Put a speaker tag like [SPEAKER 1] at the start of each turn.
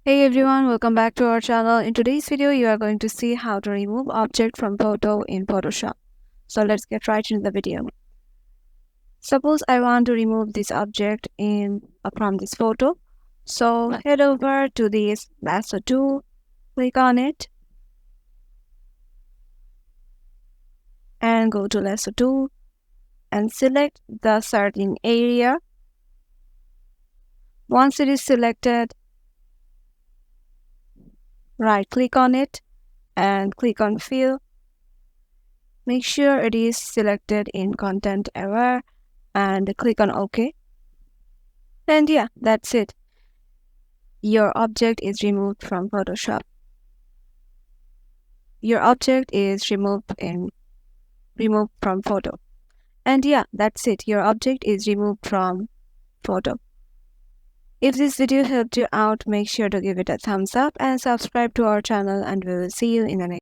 [SPEAKER 1] Hey everyone, welcome back to our channel. In today's video, you are going to see how to remove object from photo in Photoshop. So let's get right into the video. Suppose I want to remove this object from this photo. So head over to this lasso tool, click on it and go to lasso tool and select the certain area. Once it is selected, right click on it and click on fill. Make sure it is selected in content aware and click on OK. And yeah, that's it. Your object is removed from Photoshop. Your object is removed from photo. And yeah, that's it. Your object is removed from photo. If this video helped you out, make sure to give it a thumbs up and subscribe to our channel, and we will see you in the next